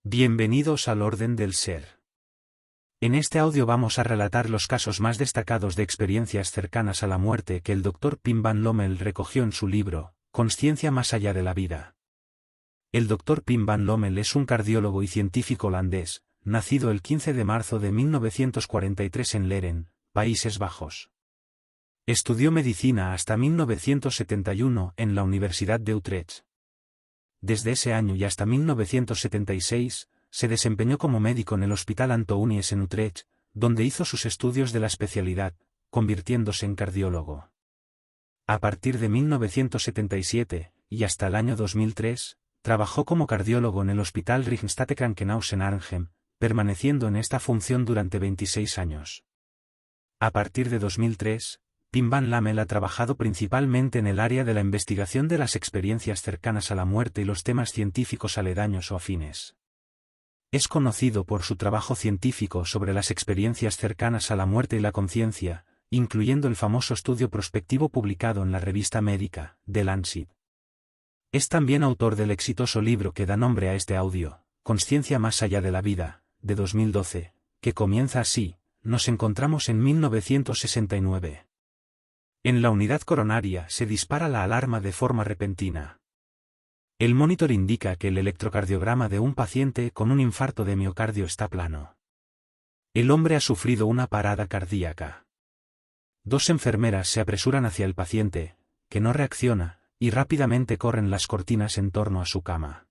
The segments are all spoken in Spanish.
Bienvenidos al orden del ser. En este audio vamos a relatar los casos más destacados de experiencias cercanas a la muerte que el Dr. Pim van Lommel recogió en su libro, Consciencia más allá de la vida. El Dr. Pim van Lommel es un cardiólogo y científico holandés, nacido el 15 de marzo de 1943 en Leren, Países Bajos. Estudió medicina hasta 1971 en la Universidad de Utrecht. Desde ese año y hasta 1976, se desempeñó como médico en el Hospital Antounies en Utrecht, donde hizo sus estudios de la especialidad, convirtiéndose en cardiólogo. A partir de 1977, y hasta el año 2003, trabajó como cardiólogo en el Hospital Rijkstate Krankenhuis en Arnhem, permaneciendo en esta función durante 26 años. A partir de 2003, Pim van Lommel ha trabajado principalmente en el área de la investigación de las experiencias cercanas a la muerte y los temas científicos aledaños o afines. Es conocido por su trabajo científico sobre las experiencias cercanas a la muerte y la conciencia, incluyendo el famoso estudio prospectivo publicado en la revista médica, The Lancet. Es también autor del exitoso libro que da nombre a este audio, Consciencia más allá de la vida, de 2012, que comienza así: nos encontramos en 1969. En la unidad coronaria se dispara la alarma de forma repentina. El monitor indica que el electrocardiograma de un paciente con un infarto de miocardio está plano. El hombre ha sufrido una parada cardíaca. Dos enfermeras se apresuran hacia el paciente, que no reacciona, y rápidamente corren las cortinas en torno a su cama.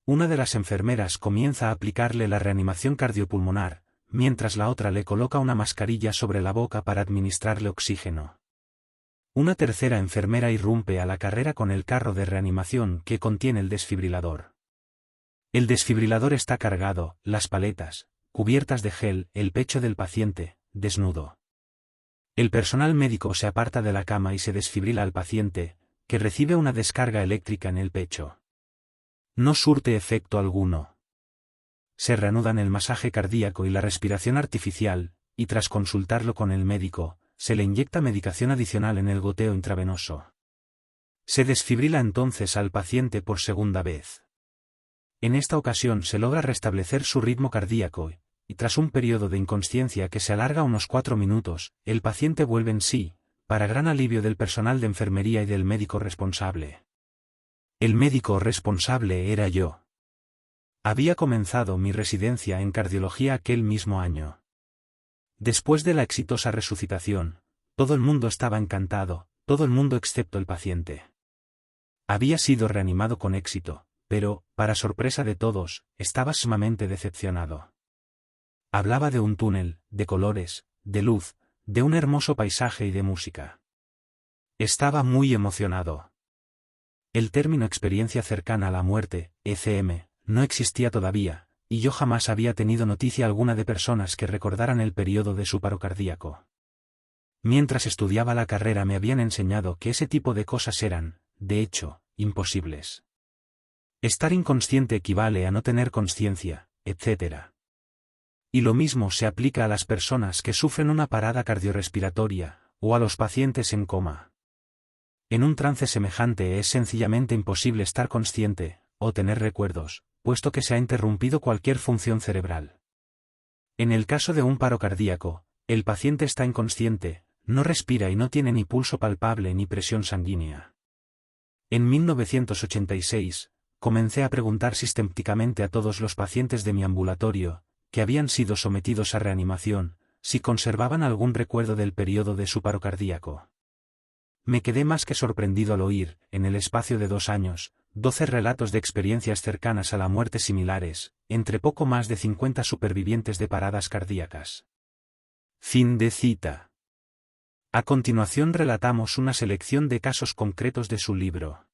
Una de las enfermeras comienza a aplicarle la reanimación cardiopulmonar, mientras la otra le coloca una mascarilla sobre la boca para administrarle oxígeno. Una tercera enfermera irrumpe a la carrera con el carro de reanimación que contiene el desfibrilador. El desfibrilador está cargado, las paletas, cubiertas de gel, el pecho del paciente, desnudo. El personal médico se aparta de la cama y se desfibrila al paciente, que recibe una descarga eléctrica en el pecho. No surte efecto alguno. Se reanudan el masaje cardíaco y la respiración artificial, y tras consultarlo con el médico, se le inyecta medicación adicional en el goteo intravenoso. Se desfibrila entonces al paciente por segunda vez. En esta ocasión se logra restablecer su ritmo cardíaco, y tras un periodo de inconsciencia que se alarga unos 4 minutos, el paciente vuelve en sí, para gran alivio del personal de enfermería y del médico responsable. El médico responsable era yo. Había comenzado mi residencia en cardiología aquel mismo año. Después de la exitosa resucitación, todo el mundo estaba encantado, todo el mundo excepto el paciente. Había sido reanimado con éxito, pero, para sorpresa de todos, estaba sumamente decepcionado. Hablaba de un túnel, de colores, de luz, de un hermoso paisaje y de música. Estaba muy emocionado. El término experiencia cercana a la muerte, ECM, no existía todavía, y yo jamás había tenido noticia alguna de personas que recordaran el periodo de su paro cardíaco. Mientras estudiaba la carrera me habían enseñado que ese tipo de cosas eran, de hecho, imposibles. Estar inconsciente equivale a no tener conciencia, etc. Y lo mismo se aplica a las personas que sufren una parada cardiorrespiratoria, o a los pacientes en coma. En un trance semejante es sencillamente imposible estar consciente, o tener recuerdos, puesto que se ha interrumpido cualquier función cerebral. En el caso de un paro cardíaco, el paciente está inconsciente, no respira y no tiene ni pulso palpable ni presión sanguínea. En 1986, comencé a preguntar sistemáticamente a todos los pacientes de mi ambulatorio, que habían sido sometidos a reanimación, si conservaban algún recuerdo del periodo de su paro cardíaco. Me quedé más que sorprendido al oír, en el espacio de 2 años, 12 relatos de experiencias cercanas a la muerte similares, entre poco más de 50 supervivientes de paradas cardíacas. Fin de cita. A continuación relatamos una selección de casos concretos de su libro.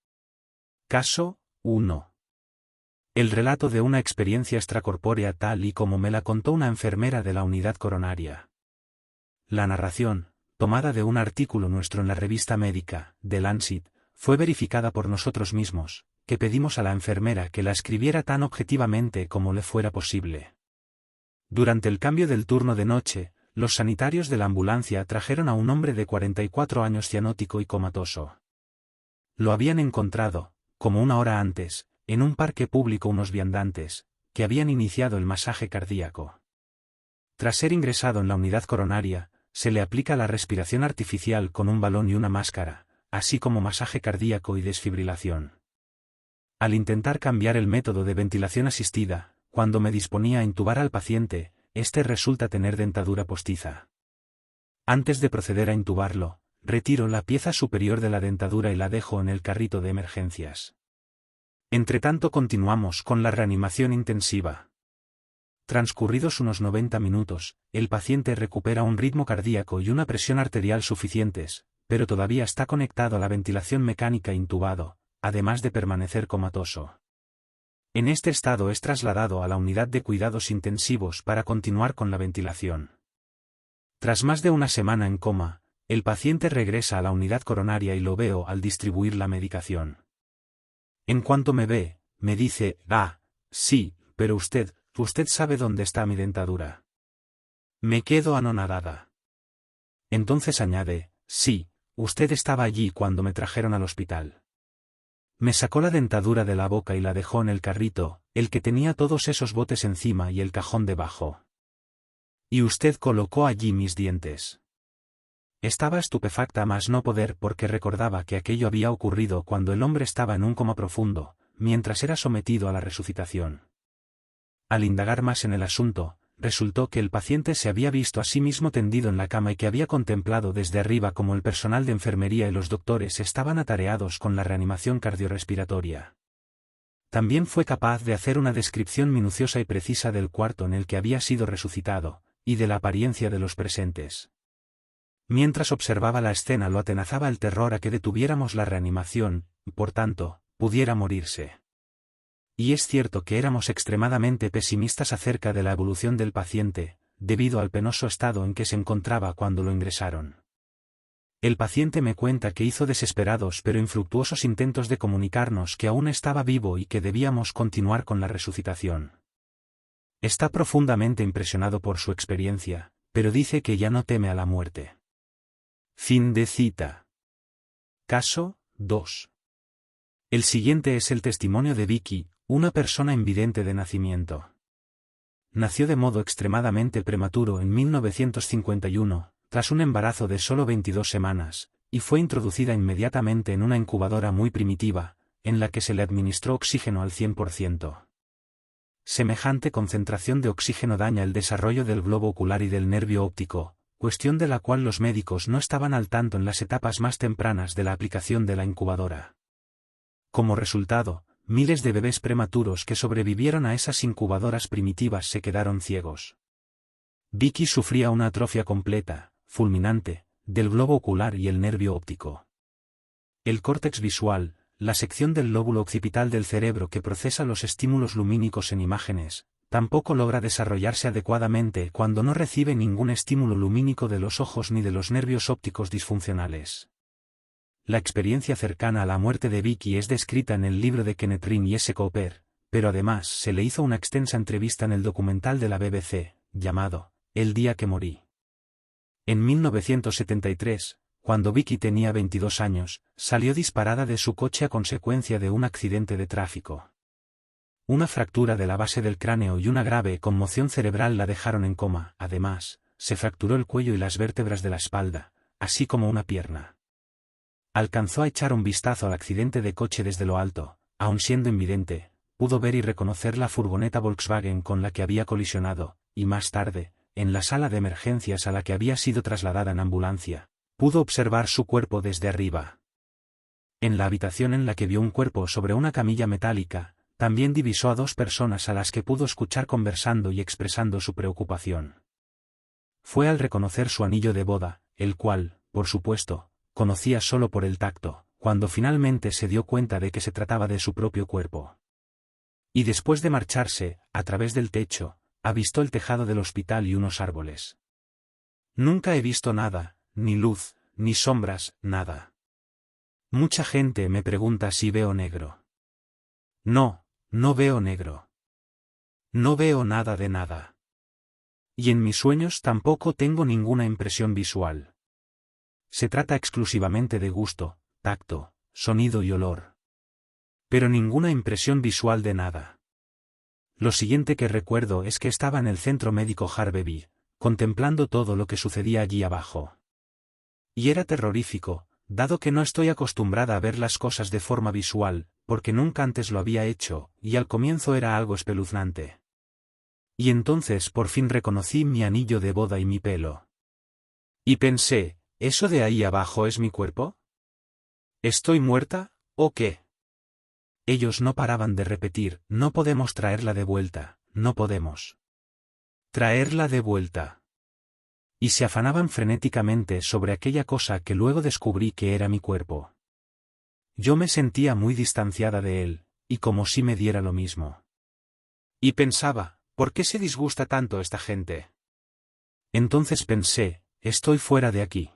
Caso 1. El relato de una experiencia extracorpórea tal y como me la contó una enfermera de la unidad coronaria. La narración, tomada de un artículo nuestro en la revista médica, The Lancet, fue verificada por nosotros mismos, que pedimos a la enfermera que la escribiera tan objetivamente como le fuera posible. Durante el cambio del turno de noche, los sanitarios de la ambulancia trajeron a un hombre de 44 años cianótico y comatoso. Lo habían encontrado, como 1 hora antes, en un parque público unos viandantes, que habían iniciado el masaje cardíaco. Tras ser ingresado en la unidad coronaria, se le aplica la respiración artificial con un balón y una máscara, así como masaje cardíaco y desfibrilación. Al intentar cambiar el método de ventilación asistida, cuando me disponía a intubar al paciente, este resulta tener dentadura postiza. Antes de proceder a intubarlo, retiro la pieza superior de la dentadura y la dejo en el carrito de emergencias. Entretanto continuamos con la reanimación intensiva. Transcurridos unos 90 minutos, el paciente recupera un ritmo cardíaco y una presión arterial suficientes, pero todavía está conectado a la ventilación mecánica intubado, además de permanecer comatoso. En este estado es trasladado a la unidad de cuidados intensivos para continuar con la ventilación. Tras más de una semana en coma, el paciente regresa a la unidad coronaria y lo veo al distribuir la medicación. En cuanto me ve, me dice, sí, pero usted sabe dónde está mi dentadura. Me quedo anonadada. Entonces añade, sí, usted estaba allí cuando me trajeron al hospital. Me sacó la dentadura de la boca y la dejó en el carrito, el que tenía todos esos botes encima y el cajón debajo. Y usted colocó allí mis dientes. Estaba estupefacta a más no poder porque recordaba que aquello había ocurrido cuando el hombre estaba en un coma profundo, mientras era sometido a la resucitación. Al indagar más en el asunto, resultó que el paciente se había visto a sí mismo tendido en la cama y que había contemplado desde arriba cómo el personal de enfermería y los doctores estaban atareados con la reanimación cardiorrespiratoria. También fue capaz de hacer una descripción minuciosa y precisa del cuarto en el que había sido resucitado, y de la apariencia de los presentes. Mientras observaba la escena lo atenazaba el terror a que detuviéramos la reanimación, por tanto, pudiera morirse. Y es cierto que éramos extremadamente pesimistas acerca de la evolución del paciente, debido al penoso estado en que se encontraba cuando lo ingresaron. El paciente me cuenta que hizo desesperados pero infructuosos intentos de comunicarnos que aún estaba vivo y que debíamos continuar con la resucitación. Está profundamente impresionado por su experiencia, pero dice que ya no teme a la muerte. Fin de cita. Caso 2. El siguiente es el testimonio de Vicky, una persona invidente de nacimiento. Nació de modo extremadamente prematuro en 1951, tras un embarazo de solo 22 semanas, y fue introducida inmediatamente en una incubadora muy primitiva, en la que se le administró oxígeno al 100%. Semejante concentración de oxígeno daña el desarrollo del globo ocular y del nervio óptico, cuestión de la cual los médicos no estaban al tanto en las etapas más tempranas de la aplicación de la incubadora. Como resultado, miles de bebés prematuros que sobrevivieron a esas incubadoras primitivas se quedaron ciegos. Vicky sufría una atrofia completa, fulminante, del globo ocular y el nervio óptico. El córtex visual, la sección del lóbulo occipital del cerebro que procesa los estímulos lumínicos en imágenes, tampoco logra desarrollarse adecuadamente cuando no recibe ningún estímulo lumínico de los ojos ni de los nervios ópticos disfuncionales. La experiencia cercana a la muerte de Vicky es descrita en el libro de Kenneth Ring y S. Cooper, pero además se le hizo una extensa entrevista en el documental de la BBC, llamado El día que morí. En 1973, cuando Vicky tenía 22 años, salió disparada de su coche a consecuencia de un accidente de tráfico. Una fractura de la base del cráneo y una grave conmoción cerebral la dejaron en coma. Además, se fracturó el cuello y las vértebras de la espalda, así como una pierna. Alcanzó a echar un vistazo al accidente de coche desde lo alto, aun siendo invidente, pudo ver y reconocer la furgoneta Volkswagen con la que había colisionado, y más tarde, en la sala de emergencias a la que había sido trasladada en ambulancia, pudo observar su cuerpo desde arriba. En la habitación en la que vio un cuerpo sobre una camilla metálica, también divisó a dos personas a las que pudo escuchar conversando y expresando su preocupación. Fue al reconocer su anillo de boda, el cual, por supuesto, conocía solo por el tacto, cuando finalmente se dio cuenta de que se trataba de su propio cuerpo. Y después de marcharse, a través del techo, avistó el tejado del hospital y unos árboles. Nunca he visto nada, ni luz, ni sombras, nada. Mucha gente me pregunta si veo negro. No, no veo negro. No veo nada de nada. Y en mis sueños tampoco tengo ninguna impresión visual. Se trata exclusivamente de gusto, tacto, sonido y olor. Pero ninguna impresión visual de nada. Lo siguiente que recuerdo es que estaba en el centro médico Harvey, contemplando todo lo que sucedía allí abajo. Y era terrorífico, dado que no estoy acostumbrada a ver las cosas de forma visual, porque nunca antes lo había hecho, y al comienzo era algo espeluznante. Y entonces por fin reconocí mi anillo de boda y mi pelo. Y pensé, ¿eso de ahí abajo es mi cuerpo? ¿Estoy muerta, o qué? Ellos no paraban de repetir, no podemos traerla de vuelta, no podemos traerla de vuelta. Y se afanaban frenéticamente sobre aquella cosa que luego descubrí que era mi cuerpo. Yo me sentía muy distanciada de él, y como si me diera lo mismo. Y pensaba, ¿por qué se disgusta tanto esta gente? Entonces pensé, estoy fuera de aquí.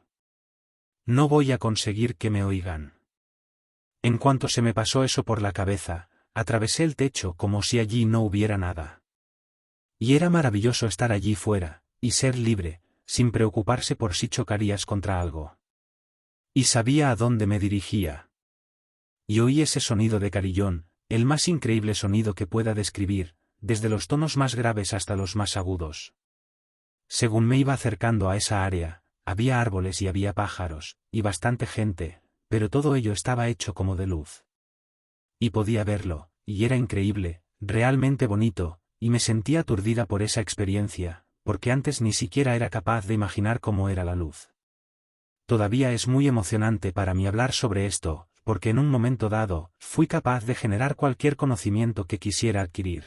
No voy a conseguir que me oigan. En cuanto se me pasó eso por la cabeza, atravesé el techo como si allí no hubiera nada. Y era maravilloso estar allí fuera, y ser libre, sin preocuparse por si chocarías contra algo. Y sabía a dónde me dirigía. Y oí ese sonido de carillón, el más increíble sonido que pueda describir, desde los tonos más graves hasta los más agudos. Según me iba acercando a esa área, había árboles y había pájaros, y bastante gente, pero todo ello estaba hecho como de luz. Y podía verlo, y era increíble, realmente bonito, y me sentía aturdida por esa experiencia, porque antes ni siquiera era capaz de imaginar cómo era la luz. Todavía es muy emocionante para mí hablar sobre esto, porque en un momento dado, fui capaz de generar cualquier conocimiento que quisiera adquirir.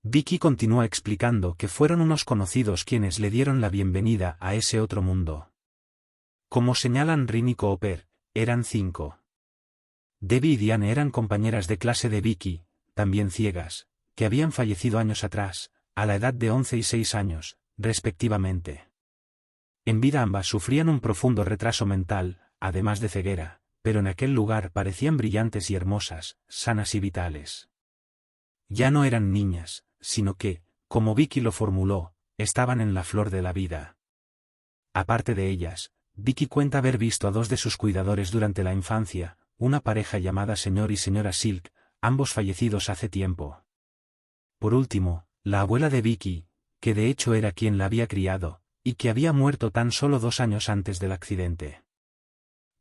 Vicky continuó explicando que fueron unos conocidos quienes le dieron la bienvenida a ese otro mundo. Como señalan Rin y Cooper, eran 5. Debbie y Diane eran compañeras de clase de Vicky, también ciegas, que habían fallecido años atrás, a la edad de 11 y 6 años, respectivamente. En vida ambas sufrían un profundo retraso mental, además de ceguera, pero en aquel lugar parecían brillantes y hermosas, sanas y vitales. Ya no eran niñas, sino que, como Vicky lo formuló, estaban en la flor de la vida. Aparte de ellas, Vicky cuenta haber visto a 2 de sus cuidadores durante la infancia, una pareja llamada señor y señora Silk, ambos fallecidos hace tiempo. Por último, la abuela de Vicky, que de hecho era quien la había criado, y que había muerto tan solo 2 años antes del accidente.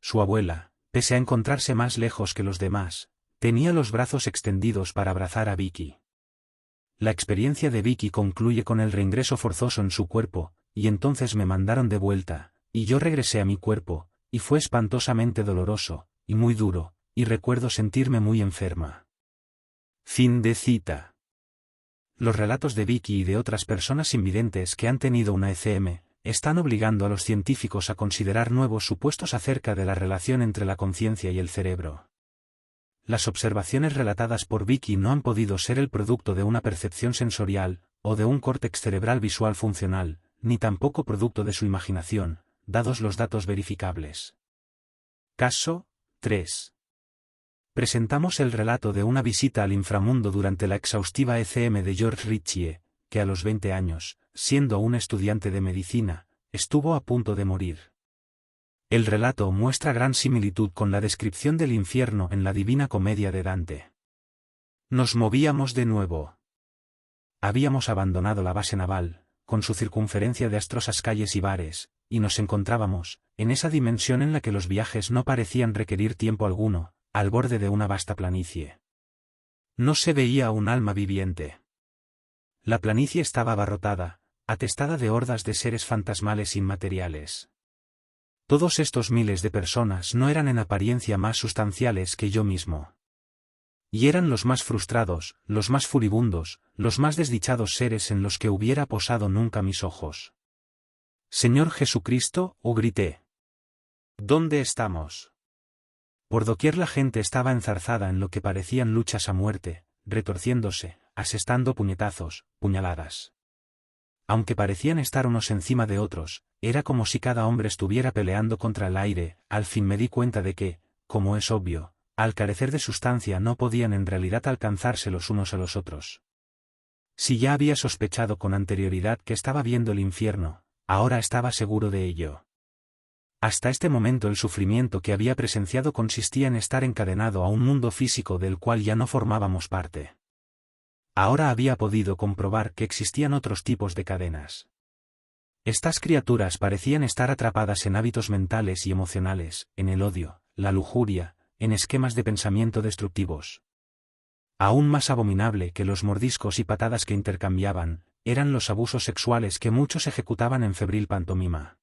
Su abuela, pese a encontrarse más lejos que los demás, tenía los brazos extendidos para abrazar a Vicky. La experiencia de Vicky concluye con el reingreso forzoso en su cuerpo, y entonces me mandaron de vuelta, y yo regresé a mi cuerpo, y fue espantosamente doloroso, y muy duro, y recuerdo sentirme muy enferma. Fin de cita. Los relatos de Vicky y de otras personas invidentes que han tenido una ECM, están obligando a los científicos a considerar nuevos supuestos acerca de la relación entre la conciencia y el cerebro. Las observaciones relatadas por Vicky no han podido ser el producto de una percepción sensorial, o de un córtex cerebral visual funcional, ni tampoco producto de su imaginación, dados los datos verificables. Caso 3. Presentamos el relato de una visita al inframundo durante la exhaustiva ECM de George Ritchie, que a los 20 años, siendo un estudiante de medicina, estuvo a punto de morir. El relato muestra gran similitud con la descripción del infierno en la Divina Comedia de Dante. Nos movíamos de nuevo. Habíamos abandonado la base naval, con su circunferencia de astrosas calles y bares, y nos encontrábamos, en esa dimensión en la que los viajes no parecían requerir tiempo alguno, al borde de una vasta planicie. No se veía un alma viviente. La planicie estaba abarrotada, atestada de hordas de seres fantasmales inmateriales. Todos estos miles de personas no eran en apariencia más sustanciales que yo mismo. Y eran los más frustrados, los más furibundos, los más desdichados seres en los que hubiera posado nunca mis ojos. Señor Jesucristo, grité. ¿Dónde estamos? Por doquier la gente estaba enzarzada en lo que parecían luchas a muerte, retorciéndose, asestando puñetazos, puñaladas. Aunque parecían estar unos encima de otros, era como si cada hombre estuviera peleando contra el aire. Al fin me di cuenta de que, como es obvio, al carecer de sustancia no podían en realidad alcanzarse los unos a los otros. Si ya había sospechado con anterioridad que estaba viendo el infierno, ahora estaba seguro de ello. Hasta este momento el sufrimiento que había presenciado consistía en estar encadenado a un mundo físico del cual ya no formábamos parte. Ahora había podido comprobar que existían otros tipos de cadenas. Estas criaturas parecían estar atrapadas en hábitos mentales y emocionales, en el odio, la lujuria, en esquemas de pensamiento destructivos. Aún más abominable que los mordiscos y patadas que intercambiaban, eran los abusos sexuales que muchos ejecutaban en febril pantomima.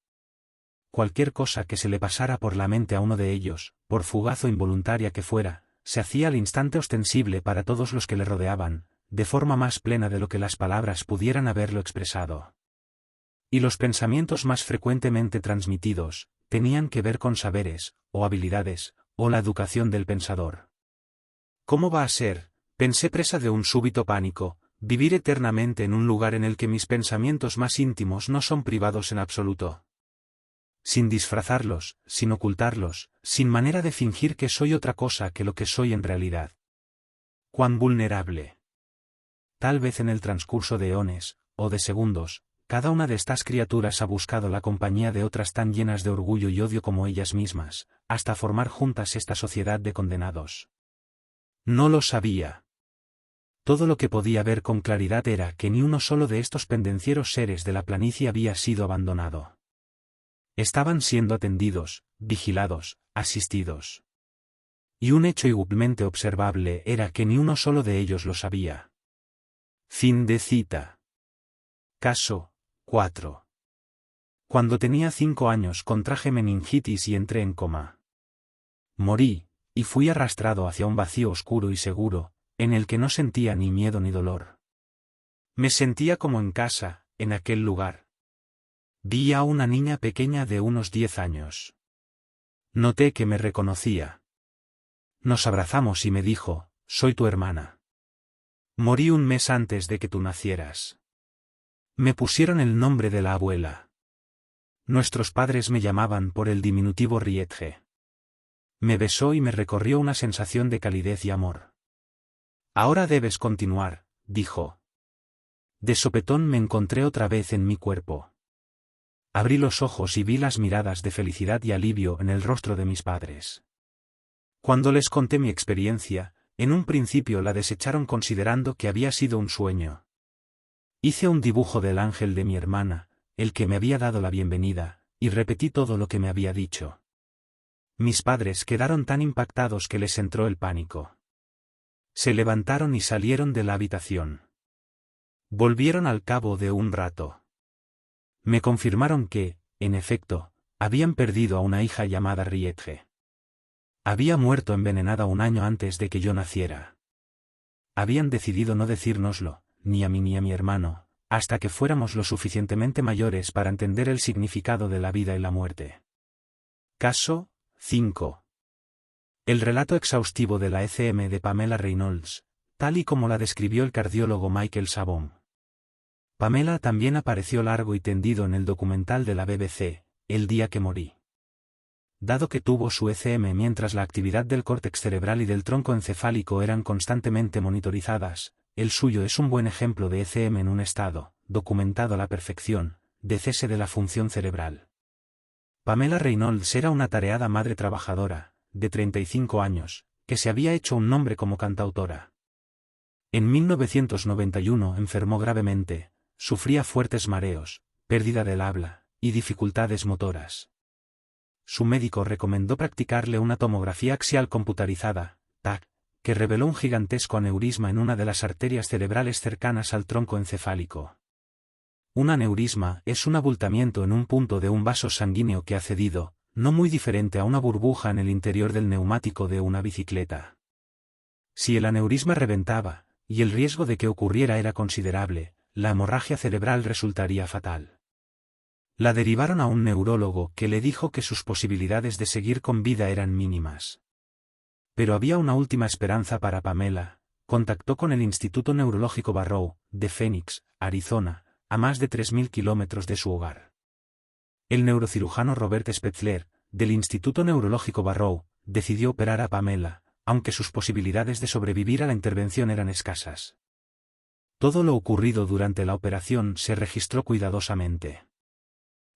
Cualquier cosa que se le pasara por la mente a uno de ellos, por fugaz o involuntaria que fuera, se hacía al instante ostensible para todos los que le rodeaban, de forma más plena de lo que las palabras pudieran haberlo expresado. Y los pensamientos más frecuentemente transmitidos, tenían que ver con saberes, o habilidades, o la educación del pensador. ¿Cómo va a ser, pensé presa de un súbito pánico, vivir eternamente en un lugar en el que mis pensamientos más íntimos no son privados en absoluto? Sin disfrazarlos, sin ocultarlos, sin manera de fingir que soy otra cosa que lo que soy en realidad. ¡Cuán vulnerable! Tal vez en el transcurso de eones, o de segundos, cada una de estas criaturas ha buscado la compañía de otras tan llenas de orgullo y odio como ellas mismas, hasta formar juntas esta sociedad de condenados. No lo sabía. Todo lo que podía ver con claridad era que ni uno solo de estos pendencieros seres de la planicie había sido abandonado. Estaban siendo atendidos, vigilados, asistidos. Y un hecho igualmente observable era que ni uno solo de ellos lo sabía. Fin de cita. Caso 4. Cuando tenía 5 años contraje meningitis y entré en coma. Morí, y fui arrastrado hacia un vacío oscuro y seguro, en el que no sentía ni miedo ni dolor. Me sentía como en casa, en aquel lugar. Vi a una niña pequeña de unos 10 años. Noté que me reconocía. Nos abrazamos y me dijo, «Soy tu hermana. Morí un mes antes de que tú nacieras». Me pusieron el nombre de la abuela. Nuestros padres me llamaban por el diminutivo Rietge. Me besó y me recorrió una sensación de calidez y amor. «Ahora debes continuar», dijo. De sopetón me encontré otra vez en mi cuerpo. Abrí los ojos y vi las miradas de felicidad y alivio en el rostro de mis padres. Cuando les conté mi experiencia, en un principio la desecharon considerando que había sido un sueño. Hice un dibujo del ángel de mi hermana, el que me había dado la bienvenida, y repetí todo lo que me había dicho. Mis padres quedaron tan impactados que les entró el pánico. Se levantaron y salieron de la habitación. Volvieron al cabo de un rato. Me confirmaron que, en efecto, habían perdido a una hija llamada Rietge. Había muerto envenenada un año antes de que yo naciera. Habían decidido no decírnoslo, ni a mí ni a mi hermano, hasta que fuéramos lo suficientemente mayores para entender el significado de la vida y la muerte. Caso 5. El relato exhaustivo de la ECM de Pamela Reynolds, tal y como la describió el cardiólogo Michael Sabom. Pamela también apareció largo y tendido en el documental de la BBC, El día que morí. Dado que tuvo su ECM mientras la actividad del córtex cerebral y del tronco encefálico eran constantemente monitorizadas, el suyo es un buen ejemplo de ECM en un estado, documentado a la perfección, de cese de la función cerebral. Pamela Reynolds era una atareada madre trabajadora, de 35 años, que se había hecho un nombre como cantautora. En 1991 enfermó gravemente, sufría fuertes mareos, pérdida del habla, y dificultades motoras. Su médico recomendó practicarle una tomografía axial computarizada, TAC, que reveló un gigantesco aneurisma en una de las arterias cerebrales cercanas al tronco encefálico. Un aneurisma es un abultamiento en un punto de un vaso sanguíneo que ha cedido, no muy diferente a una burbuja en el interior del neumático de una bicicleta. Si el aneurisma reventaba, y el riesgo de que ocurriera era considerable, la hemorragia cerebral resultaría fatal. La derivaron a un neurólogo que le dijo que sus posibilidades de seguir con vida eran mínimas. Pero había una última esperanza para Pamela. Contactó con el Instituto Neurológico Barrow, de Phoenix, Arizona, a más de 3.000 kilómetros de su hogar. El neurocirujano Robert Spetzler, del Instituto Neurológico Barrow, decidió operar a Pamela, aunque sus posibilidades de sobrevivir a la intervención eran escasas. Todo lo ocurrido durante la operación se registró cuidadosamente.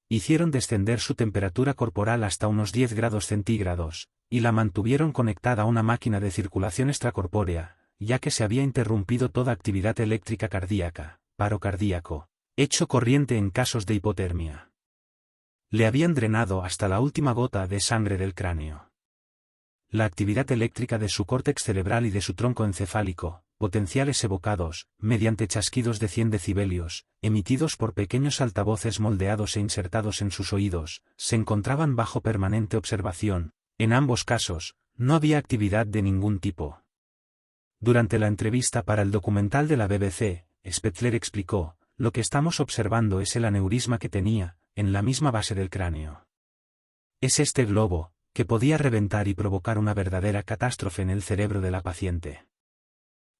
Hicieron descender su temperatura corporal hasta unos 10 grados centígrados, y la mantuvieron conectada a una máquina de circulación extracorpórea, ya que se había interrumpido toda actividad eléctrica cardíaca, paro cardíaco, hecho corriente en casos de hipotermia. Le habían drenado hasta la última gota de sangre del cráneo. La actividad eléctrica de su córtex cerebral y de su tronco encefálico, potenciales evocados, mediante chasquidos de 100 decibelios, emitidos por pequeños altavoces moldeados e insertados en sus oídos, se encontraban bajo permanente observación. En ambos casos, no había actividad de ningún tipo. Durante la entrevista para el documental de la BBC, Spetzler explicó, lo que estamos observando es el aneurisma que tenía, en la misma base del cráneo. Es este globo, que podía reventar y provocar una verdadera catástrofe en el cerebro de la paciente.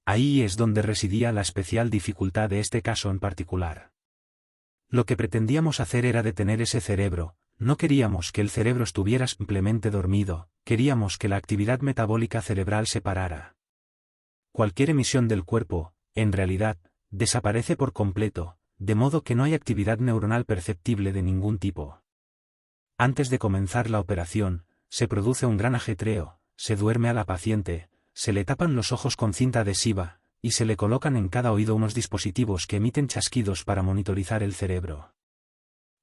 Ahí es donde residía la especial dificultad de este caso en particular. Lo que pretendíamos hacer era detener ese cerebro, no queríamos que el cerebro estuviera simplemente dormido, queríamos que la actividad metabólica cerebral se parara. Cualquier emisión del cuerpo, en realidad, desaparece por completo, de modo que no hay actividad neuronal perceptible de ningún tipo. Antes de comenzar la operación, se produce un gran ajetreo, se duerme a la paciente, se le tapan los ojos con cinta adhesiva, y se le colocan en cada oído unos dispositivos que emiten chasquidos para monitorizar el cerebro.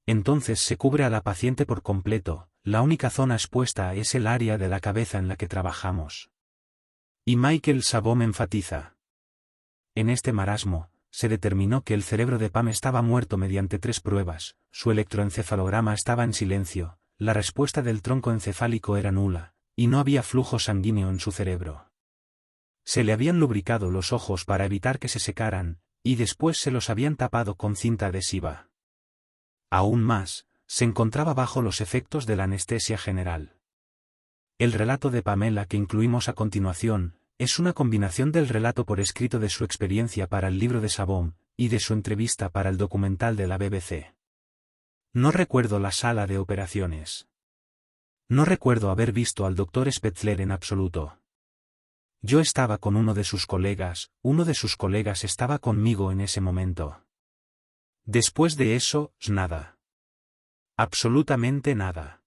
Entonces se cubre a la paciente por completo, la única zona expuesta es el área de la cabeza en la que trabajamos. Y Michael Sabom enfatiza. En este marasmo, se determinó que el cerebro de Pam estaba muerto mediante 3 pruebas, su electroencefalograma estaba en silencio, la respuesta del tronco encefálico era nula, y no había flujo sanguíneo en su cerebro. Se le habían lubricado los ojos para evitar que se secaran, y después se los habían tapado con cinta adhesiva. Aún más, se encontraba bajo los efectos de la anestesia general. El relato de Pamela que incluimos a continuación, es una combinación del relato por escrito de su experiencia para el libro de Sabom, y de su entrevista para el documental de la BBC. No recuerdo la sala de operaciones. No recuerdo haber visto al Dr. Spetzler en absoluto. Yo estaba con uno de sus colegas estaba conmigo en ese momento. Después de eso, nada. Absolutamente nada.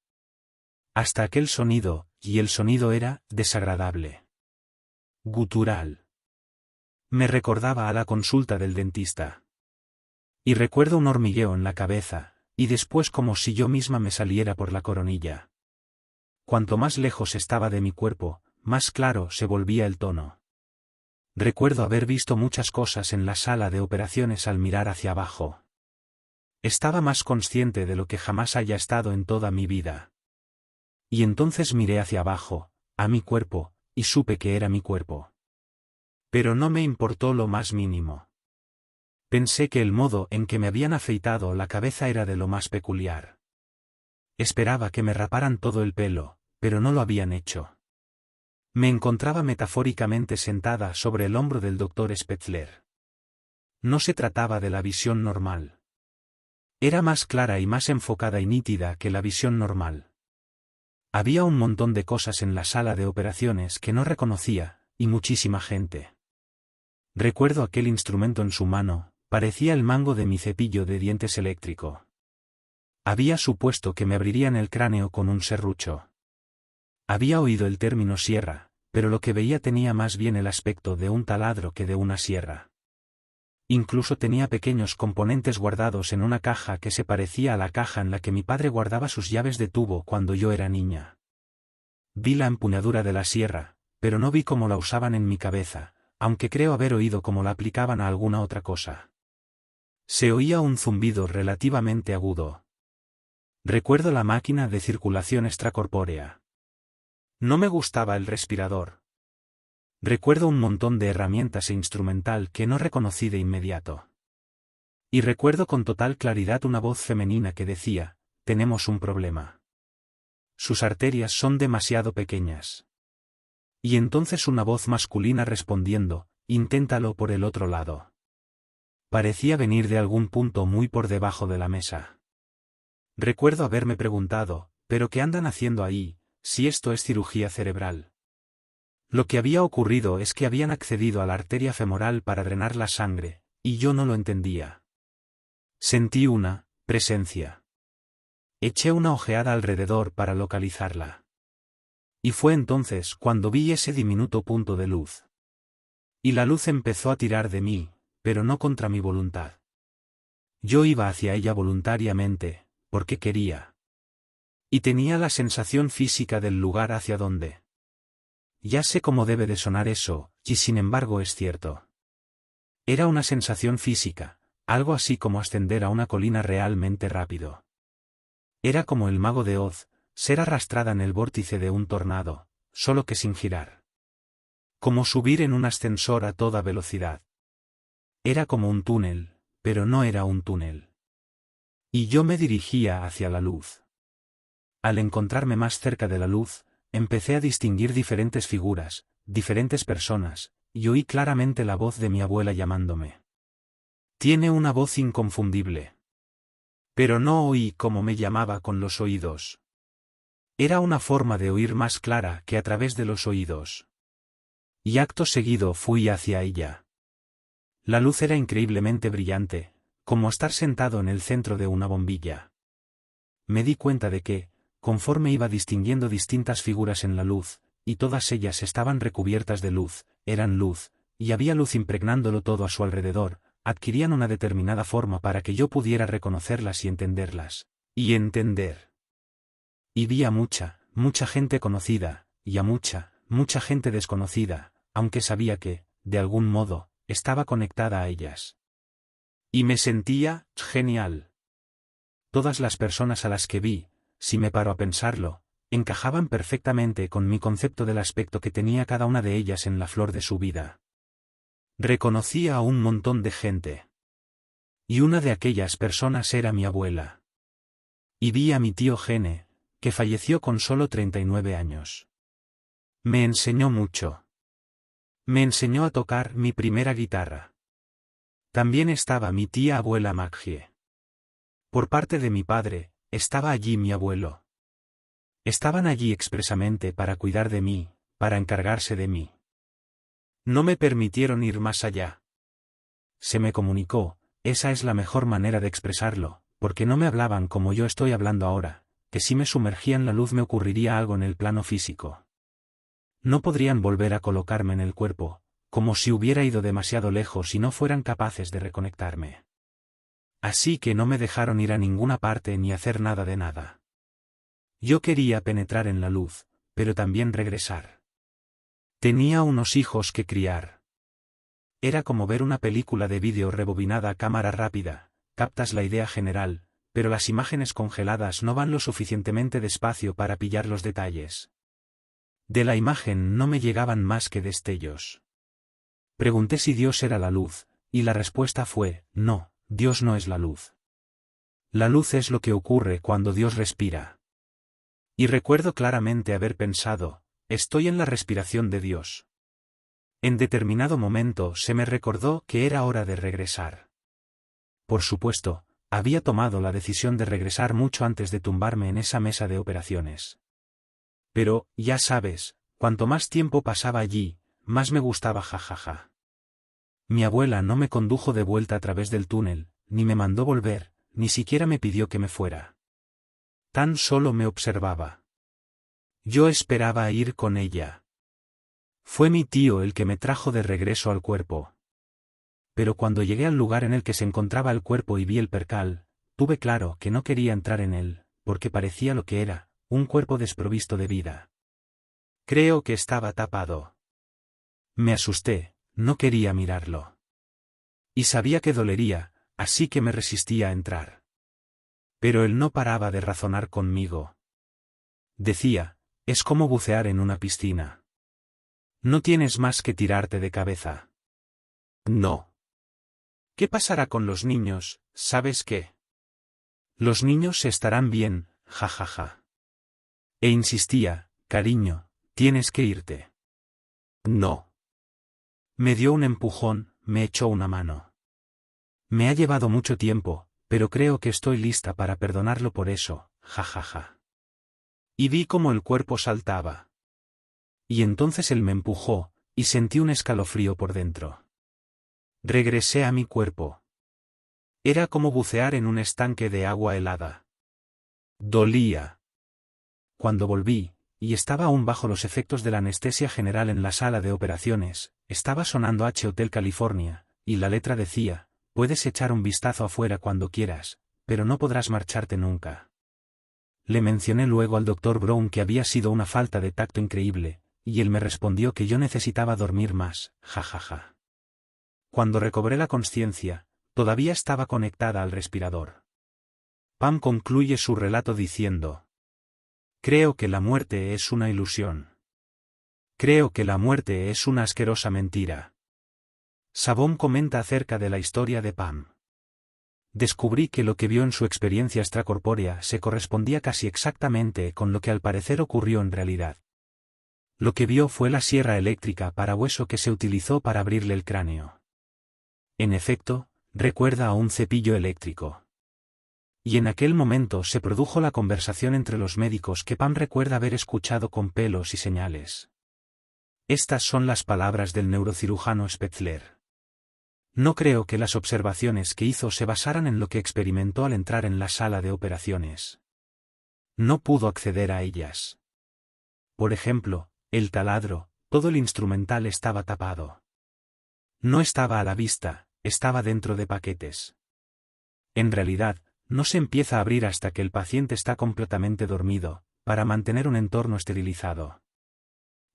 Hasta aquel sonido, y el sonido era desagradable. Gutural. Me recordaba a la consulta del dentista. Y recuerdo un hormigueo en la cabeza, y después como si yo misma me saliera por la coronilla. Cuanto más lejos estaba de mi cuerpo, más claro se volvía el tono. Recuerdo haber visto muchas cosas en la sala de operaciones al mirar hacia abajo. Estaba más consciente de lo que jamás haya estado en toda mi vida. Y entonces miré hacia abajo, a mi cuerpo, y supe que era mi cuerpo. Pero no me importó lo más mínimo. Pensé que el modo en que me habían afeitado la cabeza era de lo más peculiar. Esperaba que me raparan todo el pelo, pero no lo habían hecho. Me encontraba metafóricamente sentada sobre el hombro del Dr. Spetzler. No se trataba de la visión normal. Era más clara y más enfocada y nítida que la visión normal. Había un montón de cosas en la sala de operaciones que no reconocía, y muchísima gente. Recuerdo aquel instrumento en su mano, parecía el mango de mi cepillo de dientes eléctrico. Había supuesto que me abrirían el cráneo con un serrucho. Había oído el término sierra, pero lo que veía tenía más bien el aspecto de un taladro que de una sierra. Incluso tenía pequeños componentes guardados en una caja que se parecía a la caja en la que mi padre guardaba sus llaves de tubo cuando yo era niña. Vi la empuñadura de la sierra, pero no vi cómo la usaban en mi cabeza, aunque creo haber oído cómo la aplicaban a alguna otra cosa. Se oía un zumbido relativamente agudo. Recuerdo la máquina de circulación extracorpórea. No me gustaba el respirador. Recuerdo un montón de herramientas e instrumental que no reconocí de inmediato. Y recuerdo con total claridad una voz femenina que decía, tenemos un problema. Sus arterias son demasiado pequeñas. Y entonces una voz masculina respondiendo, inténtalo por el otro lado. Parecía venir de algún punto muy por debajo de la mesa. Recuerdo haberme preguntado, ¿pero qué andan haciendo ahí, si esto es cirugía cerebral? Lo que había ocurrido es que habían accedido a la arteria femoral para drenar la sangre, y yo no lo entendía. Sentí una presencia. Eché una ojeada alrededor para localizarla. Y fue entonces cuando vi ese diminuto punto de luz. Y la luz empezó a tirar de mí, pero no contra mi voluntad. Yo iba hacia ella voluntariamente, porque quería. Y tenía la sensación física del lugar hacia donde. Ya sé cómo debe de sonar eso, y sin embargo es cierto. Era una sensación física, algo así como ascender a una colina realmente rápido. Era como el mago de Oz, ser arrastrada en el vórtice de un tornado, solo que sin girar. Como subir en un ascensor a toda velocidad. Era como un túnel, pero no era un túnel. Y yo me dirigía hacia la luz. Al encontrarme más cerca de la luz, empecé a distinguir diferentes figuras, diferentes personas, y oí claramente la voz de mi abuela llamándome. Tiene una voz inconfundible. Pero no oí cómo me llamaba con los oídos. Era una forma de oír más clara que a través de los oídos. Y acto seguido fui hacia ella. La luz era increíblemente brillante, como estar sentado en el centro de una bombilla. Me di cuenta de que, conforme iba distinguiendo distintas figuras en la luz, y todas ellas estaban recubiertas de luz, eran luz, y había luz impregnándolo todo a su alrededor, adquirían una determinada forma para que yo pudiera reconocerlas y entenderlas. Y entender. Y vi a mucha gente conocida, y a mucha gente desconocida, aunque sabía que, de algún modo, estaba conectada a ellas. Y me sentía genial. Todas las personas a las que vi, si me paro a pensarlo, encajaban perfectamente con mi concepto del aspecto que tenía cada una de ellas en la flor de su vida. Reconocía a un montón de gente. Y una de aquellas personas era mi abuela. Y vi a mi tío Gene, que falleció con solo 39 años. Me enseñó mucho. Me enseñó a tocar mi primera guitarra. También estaba mi tía abuela Maggie. Por parte de mi padre, estaba allí mi abuelo. Estaban allí expresamente para cuidar de mí, para encargarse de mí. No me permitieron ir más allá. Se me comunicó, esa es la mejor manera de expresarlo, porque no me hablaban como yo estoy hablando ahora, que si me sumergía en la luz me ocurriría algo en el plano físico. No podrían volver a colocarme en el cuerpo, como si hubiera ido demasiado lejos y no fueran capaces de reconectarme. Así que no me dejaron ir a ninguna parte ni hacer nada de nada. Yo quería penetrar en la luz, pero también regresar. Tenía unos hijos que criar. Era como ver una película de vídeo rebobinada a cámara rápida, captas la idea general, pero las imágenes congeladas no van lo suficientemente despacio para pillar los detalles. De la imagen no me llegaban más que destellos. Pregunté si Dios era la luz, y la respuesta fue, no, Dios no es la luz. La luz es lo que ocurre cuando Dios respira. Y recuerdo claramente haber pensado, estoy en la respiración de Dios. En determinado momento se me recordó que era hora de regresar. Por supuesto, había tomado la decisión de regresar mucho antes de tumbarme en esa mesa de operaciones. Pero, ya sabes, cuanto más tiempo pasaba allí, más me gustaba jajaja. Mi abuela no me condujo de vuelta a través del túnel, ni me mandó volver, ni siquiera me pidió que me fuera. Tan solo me observaba. Yo esperaba ir con ella. Fue mi tío el que me trajo de regreso al cuerpo. Pero cuando llegué al lugar en el que se encontraba el cuerpo y vi el percal, tuve claro que no quería entrar en él, porque parecía lo que era, un cuerpo desprovisto de vida. Creo que estaba tapado. Me asusté, no quería mirarlo. Y sabía que dolería, así que me resistía a entrar. Pero él no paraba de razonar conmigo. Decía, es como bucear en una piscina. No tienes más que tirarte de cabeza. No. ¿Qué pasará con los niños, sabes qué? Los niños estarán bien, jajaja. E insistía, cariño, tienes que irte. No. Me dio un empujón, me echó una mano. Me ha llevado mucho tiempo, pero creo que estoy lista para perdonarlo por eso, jajaja. Y vi cómo el cuerpo saltaba. Y entonces él me empujó, y sentí un escalofrío por dentro. Regresé a mi cuerpo. Era como bucear en un estanque de agua helada. Dolía. Cuando volví, y estaba aún bajo los efectos de la anestesia general en la sala de operaciones, Estaba sonando H Hotel California, y la letra decía: puedes echar un vistazo afuera cuando quieras, pero no podrás marcharte nunca. Le mencioné luego al Dr. Brown que había sido una falta de tacto increíble, y él me respondió que yo necesitaba dormir más, jajaja. Cuando recobré la consciencia, todavía estaba conectada al respirador. Pam concluye su relato diciendo: creo que la muerte es una ilusión. Creo que la muerte es una asquerosa mentira. Sabón comenta acerca de la historia de Pam. Descubrí que lo que vio en su experiencia extracorpórea se correspondía casi exactamente con lo que al parecer ocurrió en realidad. Lo que vio fue la sierra eléctrica para hueso que se utilizó para abrirle el cráneo. En efecto, recuerda a un cepillo eléctrico. Y en aquel momento se produjo la conversación entre los médicos que Pam recuerda haber escuchado con pelos y señales. Estas son las palabras del neurocirujano Spetzler. No creo que las observaciones que hizo se basaran en lo que experimentó al entrar en la sala de operaciones. No pudo acceder a ellas. Por ejemplo, el taladro, todo el instrumental estaba tapado. No estaba a la vista, estaba dentro de paquetes. En realidad, no se empieza a abrir hasta que el paciente está completamente dormido, para mantener un entorno esterilizado.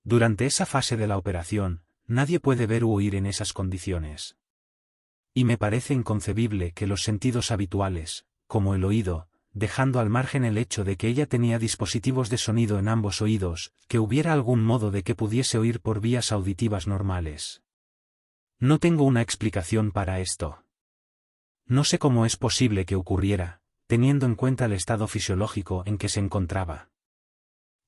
Durante esa fase de la operación, nadie puede ver u oír en esas condiciones. Y me parece inconcebible que los sentidos habituales, como el oído, dejando al margen el hecho de que ella tenía dispositivos de sonido en ambos oídos, que hubiera algún modo de que pudiese oír por vías auditivas normales. No tengo una explicación para esto. No sé cómo es posible que ocurriera, teniendo en cuenta el estado fisiológico en que se encontraba.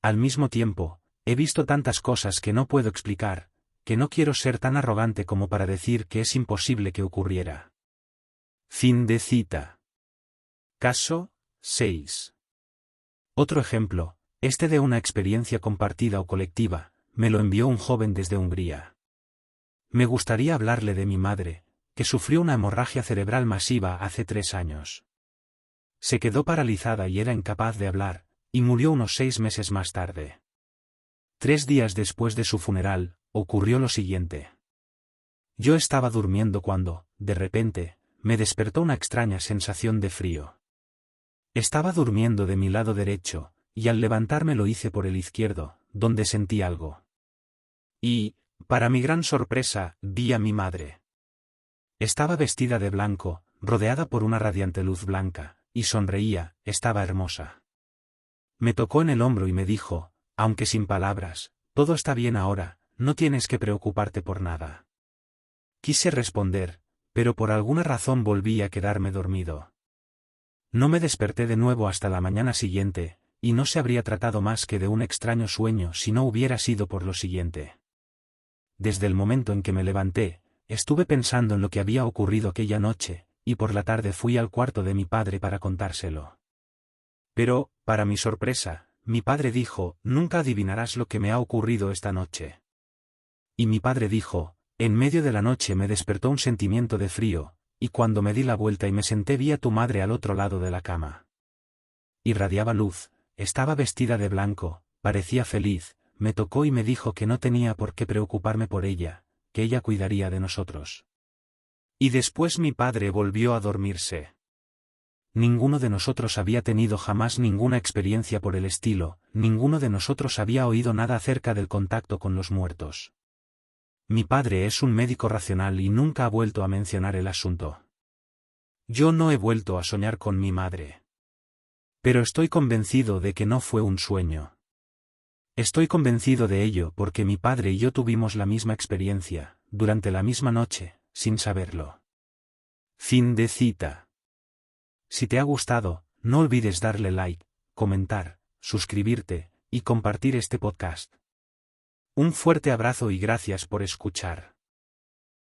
Al mismo tiempo, he visto tantas cosas que no puedo explicar, que no quiero ser tan arrogante como para decir que es imposible que ocurriera. Fin de cita. Caso 6. Otro ejemplo, este de una experiencia compartida o colectiva, me lo envió un joven desde Hungría. Me gustaría hablarle de mi madre, que sufrió una hemorragia cerebral masiva hace 3 años. Se quedó paralizada y era incapaz de hablar, y murió unos 6 meses más tarde. 3 días después de su funeral, ocurrió lo siguiente. Yo estaba durmiendo cuando, de repente, me despertó una extraña sensación de frío. Estaba durmiendo de mi lado derecho, y al levantarme lo hice por el izquierdo, donde sentí algo. Y, para mi gran sorpresa, vi a mi madre. Estaba vestida de blanco, rodeada por una radiante luz blanca, y sonreía, estaba hermosa. Me tocó en el hombro y me dijo, aunque sin palabras: todo está bien ahora, no tienes que preocuparte por nada. Quise responder, pero por alguna razón volví a quedarme dormido. No me desperté de nuevo hasta la mañana siguiente, y no se habría tratado más que de un extraño sueño si no hubiera sido por lo siguiente. Desde el momento en que me levanté, estuve pensando en lo que había ocurrido aquella noche, y por la tarde fui al cuarto de mi padre para contárselo. Pero, para mi sorpresa, mi padre dijo: nunca adivinarás lo que me ha ocurrido esta noche. Y mi padre dijo: en medio de la noche me despertó un sentimiento de frío, y cuando me di la vuelta y me senté vi a tu madre al otro lado de la cama. Irradiaba luz, estaba vestida de blanco, parecía feliz, me tocó y me dijo que no tenía por qué preocuparme por ella, que ella cuidaría de nosotros. Y después mi padre volvió a dormirse. Ninguno de nosotros había tenido jamás ninguna experiencia por el estilo, ninguno de nosotros había oído nada acerca del contacto con los muertos. Mi padre es un médico racional y nunca ha vuelto a mencionar el asunto. Yo no he vuelto a soñar con mi madre. Pero estoy convencido de que no fue un sueño. Estoy convencido de ello porque mi padre y yo tuvimos la misma experiencia, durante la misma noche, sin saberlo. Fin de cita. Si te ha gustado, no olvides darle like, comentar, suscribirte, y compartir este podcast. Un fuerte abrazo y gracias por escuchar.